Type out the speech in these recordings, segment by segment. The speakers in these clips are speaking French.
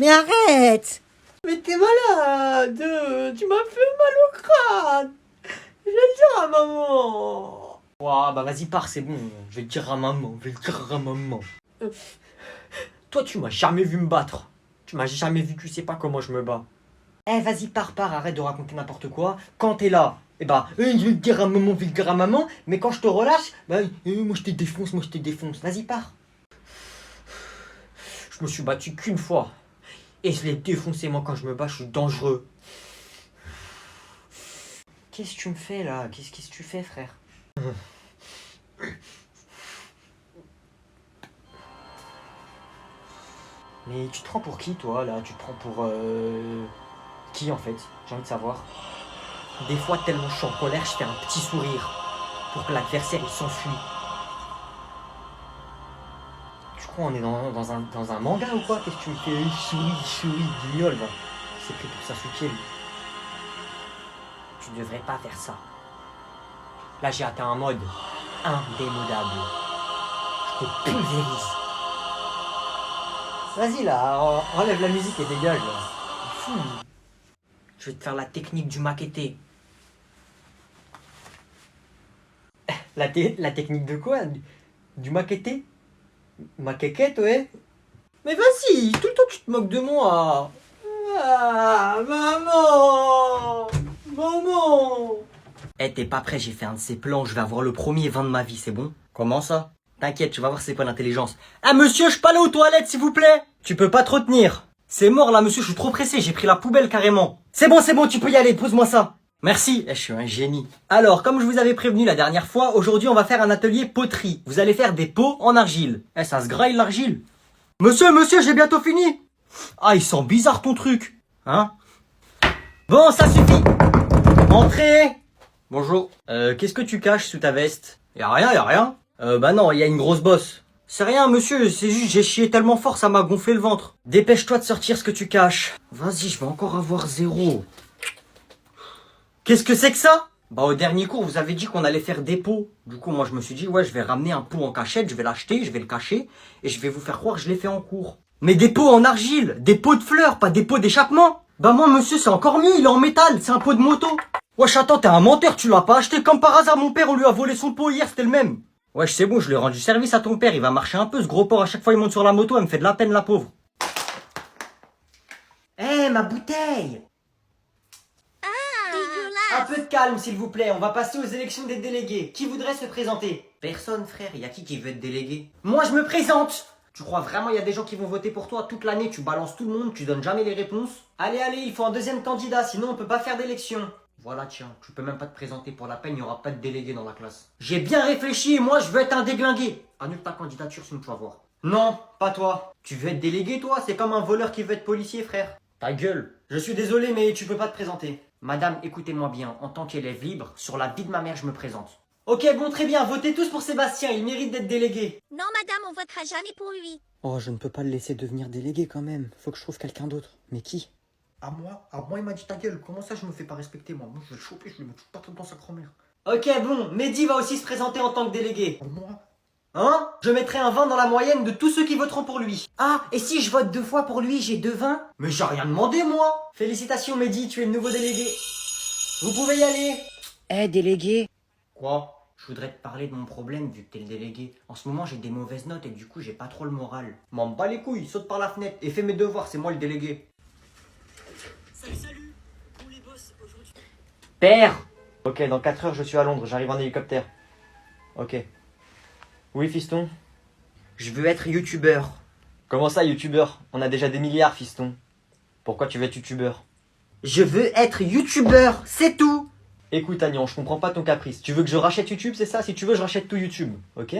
Mais arrête! Mais t'es malade! Tu m'as fait mal au crâne! Je vais le dire à maman! Ouah, bah vas-y, pars, c'est bon. Je vais le dire à maman, Toi, tu m'as jamais vu me battre. Tu m'as jamais vu, tu sais pas comment je me bats. Eh, vas-y, pars, arrête de raconter n'importe quoi. Quand t'es là, je vais le dire à maman, je vais le dire à maman. Mais quand je te relâche, moi je te défonce, Vas-y, pars. Je me suis battu qu'une fois. Et je l'ai défoncé, moi, quand je me bats, je suis dangereux. Qu'est-ce que tu me fais, là? Qu'est-ce que tu fais, frère? Mais tu te prends pour qui, toi, là? Tu te prends pour... Qui, en fait? J'ai envie de savoir. Des fois, tellement je suis en colère, je fais un petit sourire pour que l'adversaire, il s'enfuit. Tu crois on est dans un manga ou quoi? Qu'est-ce que tu me fais? Il sourit, guignol, va. C'est pris pour Sasuke, lui. Tu devrais pas faire ça. Là, j'ai atteint un mode indémodable. Je te pulvérise. Vas-y, là, enlève la musique et dégage, là. Fou. Je vais te faire la technique du maquetté. La technique de quoi? Du maquetté? Maquequette, ouais? Mais vas-y, tout le temps tu te moques de moi! Ah, maman! Maman! Eh, t'es pas prêt, j'ai fait un de ces plans, je vais avoir le premier vin de ma vie, c'est bon? Comment ça? T'inquiète, tu vas voir c'est quoi l'intelligence. Ah monsieur, je peux aller aux toilettes s'il vous plaît? Tu peux pas te retenir. C'est mort là monsieur, je suis trop pressé, j'ai pris la poubelle carrément. C'est bon, tu peux y aller, pose-moi ça. Merci, je suis un génie. Alors, comme je vous avais prévenu la dernière fois, aujourd'hui on va faire un atelier poterie. Vous allez faire des pots en argile. Eh, ça se graille l'argile. Monsieur, j'ai bientôt fini. Ah, il sent bizarre ton truc. Hein? Bon, ça suffit. Entrez. Bonjour. Qu'est-ce que tu caches sous ta veste? Y'a rien. Bah non, il y a une grosse bosse. C'est rien, monsieur, c'est juste j'ai chié tellement fort, ça m'a gonflé le ventre. Dépêche-toi de sortir ce que tu caches. Vas-y, je vais encore avoir 0. Qu'est-ce que c'est que ça? Bah au dernier cours, vous avez dit qu'on allait faire des pots. Du coup, moi je me suis dit, ouais, je vais ramener un pot en cachette, je vais l'acheter, je vais le cacher, et je vais vous faire croire que je l'ai fait en cours. Mais des pots en argile, des pots de fleurs, pas des pots d'échappement. Bah moi, monsieur, c'est encore mieux, il est en métal, c'est un pot de moto. Wesh, attends, t'es un menteur, tu l'as pas acheté comme par hasard, mon père, on lui a volé son pot hier, c'était le même. Wesh, c'est bon, je lui ai rendu service à ton père, il va marcher un peu, ce gros porc, à chaque fois il monte sur la moto, elle me fait de la peine, la pauvre. Eh, ma bouteille! Un peu de calme, s'il vous plaît, on va passer aux élections des délégués. Qui voudrait se présenter? Personne, frère, y a qui veut être délégué? Moi, je me présente! Tu crois vraiment il y a des gens qui vont voter pour toi toute l'année, tu balances tout le monde, tu donnes jamais les réponses? Allez, il faut un deuxième candidat, sinon on peut pas faire d'élection. Voilà, tiens, tu peux même pas te présenter pour la peine, il n'y aura pas de délégué dans la classe. J'ai bien réfléchi et moi je veux être un déglingué. Annule ta candidature sinon tu vas voir. Non, pas toi. Tu veux être délégué toi? C'est comme un voleur qui veut être policier, frère. Ta gueule. Je suis désolé mais tu peux pas te présenter. Madame, écoutez-moi bien, en tant qu'élève libre, sur la vie de ma mère je me présente. Ok, bon, très bien, votez tous pour Sébastien, il mérite d'être délégué. Non, madame, on votera jamais pour lui. Oh, je ne peux pas le laisser devenir délégué quand même. Faut que je trouve quelqu'un d'autre. Mais qui? À moi, il m'a dit ta gueule. Comment ça, je me fais pas respecter, moi? Moi, je vais le choper, je vais le mettre partout dans sa grand-mère. Ok, bon, Mehdi va aussi se présenter en tant que délégué. Moi? Hein? Je mettrai un 20 dans la moyenne de tous ceux qui voteront pour lui. Ah, et si je vote 2 fois pour lui, j'ai 2 20? Mais j'ai rien demandé, moi. Félicitations, Mehdi, tu es le nouveau délégué. Vous pouvez y aller. Eh, délégué. Quoi? Je voudrais te parler de mon problème vu que t'es le délégué. En ce moment, j'ai des mauvaises notes et du coup, j'ai pas trop le moral. M'en bats les couilles, saute par la fenêtre et fais mes devoirs, c'est moi le délégué. Salut, pour les boss aujourd'hui. Père! Ok, dans 4 heures, je suis à Londres, j'arrive en hélicoptère. Ok. Oui, fiston? Je veux être youtubeur. Comment ça, youtubeur? On a déjà des milliards, fiston. Pourquoi tu veux être youtubeur? Je veux être youtubeur, c'est tout! Écoute, Agnan, je comprends pas ton caprice. Tu veux que je rachète YouTube, c'est ça? Si tu veux, je rachète tout YouTube, ok?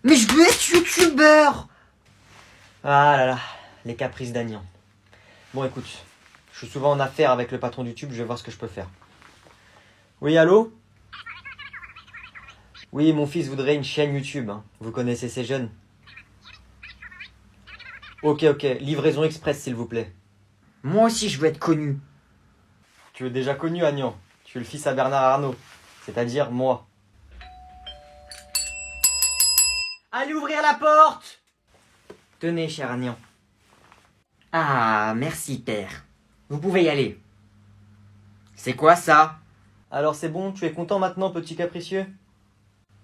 Mais je veux être youtubeur! Ah là là, les caprices d'Agnan. Bon, écoute, je suis souvent en affaire avec le patron de YouTube, je vais voir ce que je peux faire. Oui, allô? Oui, mon fils voudrait une chaîne YouTube, hein. Vous connaissez ces jeunes? Ok, livraison express, s'il vous plaît. Moi aussi, je veux être connu. Tu es déjà connu, Agnan. Tu es le fils à Bernard Arnault, c'est-à-dire moi. Allez ouvrir la porte! Tenez, cher Agnan. Ah, merci, père. Vous pouvez y aller. C'est quoi ça? Alors c'est bon, tu es content maintenant, petit capricieux?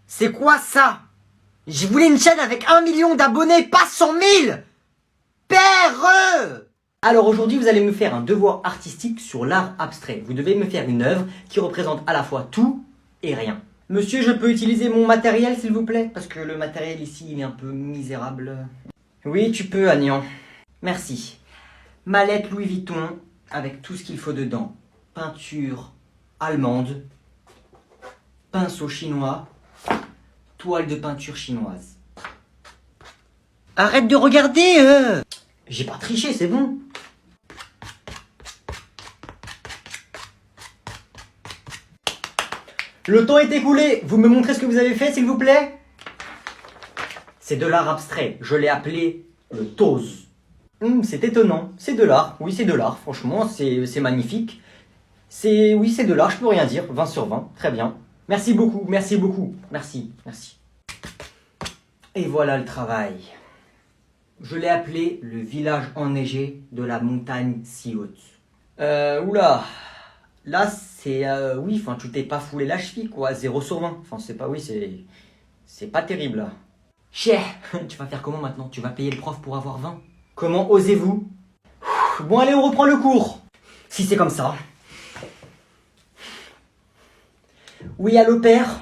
C'est quoi ça? Je voulais une chaîne avec 1 million d'abonnés, pas 100 000! Père! Alors aujourd'hui, vous allez me faire un devoir artistique sur l'art abstrait. Vous devez me faire une œuvre qui représente à la fois tout et rien. Monsieur, je peux utiliser mon matériel, s'il vous plaît? Parce que le matériel ici, il est un peu misérable. Oui, tu peux, Agnan. Merci. Mallette Louis Vuitton, avec tout ce qu'il faut dedans. Peinture allemande, pinceau chinois, toile de peinture chinoise. Arrête de regarder J'ai pas triché, c'est bon. Le temps est écoulé. Vous me montrez ce que vous avez fait, s'il vous plaît? C'est de l'art abstrait. Je l'ai appelé le tose. C'est étonnant. C'est de l'art. Oui, c'est de l'art. Franchement, c'est magnifique. Oui, c'est de l'art. Je peux rien dire. 20 sur 20. Très bien. Merci beaucoup. Merci beaucoup. Merci. Merci. Et voilà le travail. Je l'ai appelé le village enneigé de la montagne si haute. Oula. Là, c'est... oui, enfin, tu t'es pas foulé la cheville, quoi. 0 sur 20. Enfin, c'est pas... Oui, c'est pas terrible, là. Chier. Tu vas faire comment, maintenant? Tu vas payer le prof pour avoir 20? Comment osez-vous? Bon, allez, on reprend le cours. Si c'est comme ça. Oui, allô, père?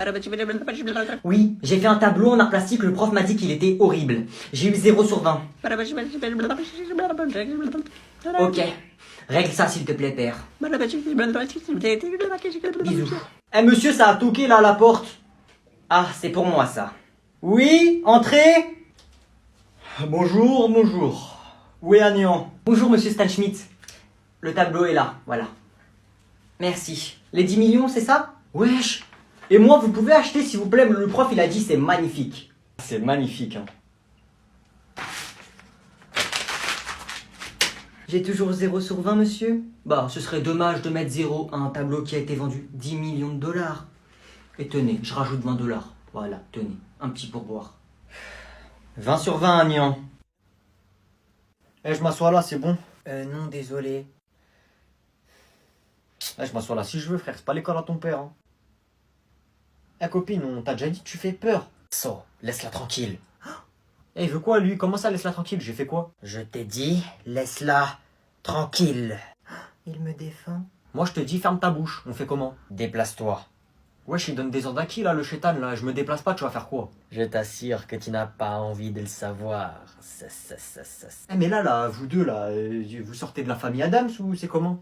Oui, j'ai fait un tableau en art plastique, le prof m'a dit qu'il était horrible. J'ai eu 0 sur 20. Ok. Règle ça, s'il te plaît, père. Bisous. Eh, monsieur, ça a toqué, là, à la porte. Ah, c'est pour moi, ça. Oui, entrez. Bonjour, bonjour. Où est Agnan? Bonjour, monsieur Stan Schmidt. Le tableau est là, voilà. Merci. Les 10 millions, c'est ça? Wesh. Et moi, vous pouvez acheter, s'il vous plaît. Le prof, il a dit c'est magnifique. C'est magnifique, hein. J'ai toujours 0 sur 20, monsieur? Bah, ce serait dommage de mettre 0 à un tableau qui a été vendu 10 millions de dollars. Et tenez, je rajoute 20 dollars. Voilà, tenez, un petit pourboire. 20 sur 20, Agnan. Eh, je m'assois là, c'est bon? Non, désolé. Eh, je m'assois là si je veux, frère, c'est pas l'école à ton père, hein. Eh, copine, on t'a déjà dit que tu fais peur. So, laisse-la tranquille. Eh, il veut quoi, lui? Comment ça, laisse-la tranquille? J'ai fait quoi? Je t'ai dit, laisse-la tranquille. Il me défend. Moi, je te dis, ferme ta bouche. On fait comment? Déplace-toi. Wesh, il donne des ordres à qui, là, le chétan, là? Je me déplace pas, tu vas faire quoi? Je t'assure que tu n'as pas envie de le savoir. Eh, mais là, vous deux, là, vous sortez de la famille Adams ou c'est comment?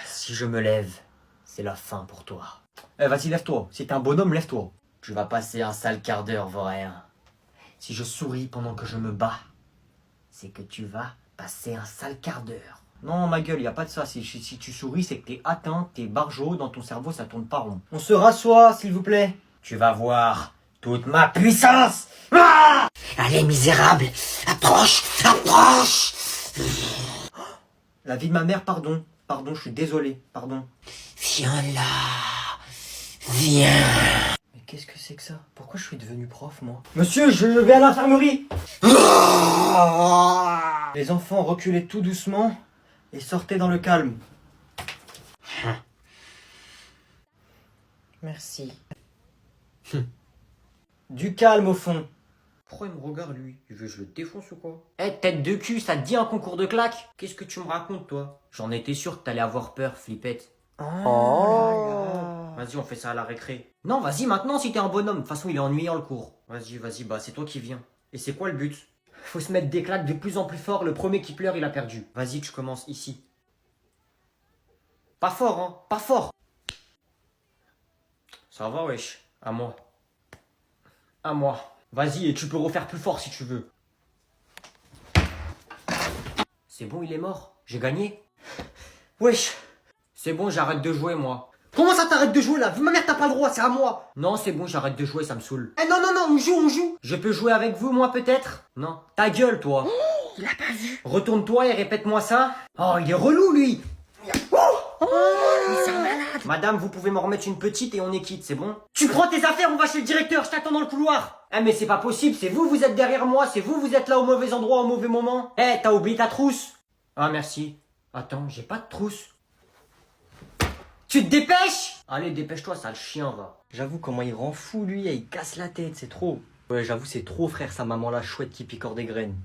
Si je me lève, c'est la fin pour toi. Eh, vas-y, lève-toi. Si t'es un bonhomme, lève-toi. Tu vas passer un sale quart d'heure, vaurien. Si je souris pendant que je me bats, c'est que tu vas passer un sale quart d'heure. Non, ma gueule, y a pas de ça. Si tu souris, c'est que t'es atteint, t'es barjot, dans ton cerveau, ça tourne pas rond. On se rassoit, s'il vous plaît. Tu vas voir toute ma puissance. Ah! Allez, misérable, approche, approche. La vie de ma mère, pardon. Pardon, je suis désolé, pardon. Viens là, viens. Mais qu'est-ce que c'est que ça? Pourquoi je suis devenu prof, moi? Monsieur, je vais à l'infirmerie. Les enfants reculaient tout doucement et sortaient dans le calme. Merci. Du calme au fond. Pourquoi il me regarde, lui? Il veut que je le défonce ou quoi? Eh, tête de cul, ça te dit un concours de claques? Qu'est-ce que tu me racontes, toi? J'en étais sûr que t'allais avoir peur, flippette. Oh. Vas-y, on fait ça à la récré. Non, vas-y maintenant si t'es un bonhomme. De toute façon, il est ennuyant le cours. Vas-y, bah c'est toi qui viens. Et c'est quoi le but? Faut se mettre des claques de plus en plus fort. Le premier qui pleure, il a perdu. Vas-y, tu commences ici. Pas fort, hein? Pas fort. Ça va, wesh. À moi. À moi. Vas-y, et tu peux refaire plus fort si tu veux. C'est bon, il est mort. J'ai gagné. Wesh. C'est bon, j'arrête de jouer, moi. Comment ça t'arrêtes de jouer, là? Vu ma mère, t'as pas le droit, c'est à moi. Non, c'est bon, j'arrête de jouer, ça me saoule. Eh non, on joue. Je peux jouer avec vous, moi, peut-être? Non. Ta gueule, toi. Oh, il a pas vu. Retourne-toi et répète-moi ça. Oh, il est relou, lui. Oh, mais c'est un malade. Madame, vous pouvez m'en remettre une petite et on est quitte, c'est bon? Tu prends tes affaires, on va chez le directeur, je t'attends dans le couloir. Eh, mais c'est pas possible, c'est vous êtes derrière moi, c'est vous êtes là au mauvais endroit au mauvais moment. Eh, t'as oublié ta trousse? Ah, merci. Attends, j'ai pas de trousse. Tu te dépêches? Allez, dépêche-toi, sale chien, va. J'avoue, comment il rend fou, lui, il casse la tête, c'est trop. Ouais, j'avoue, c'est trop, frère, sa maman la chouette qui picore des graines.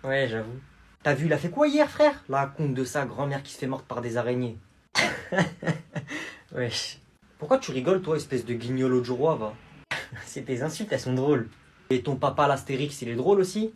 Ouais, j'avoue. T'as vu, il a fait quoi hier, frère? La conte de sa grand-mère qui se fait morte par des araignées. Wesh. Pourquoi tu rigoles, toi, espèce de guignol du roi, va? C'est tes insultes, elles sont drôles. Et ton papa, l'Astérix, il est drôle aussi?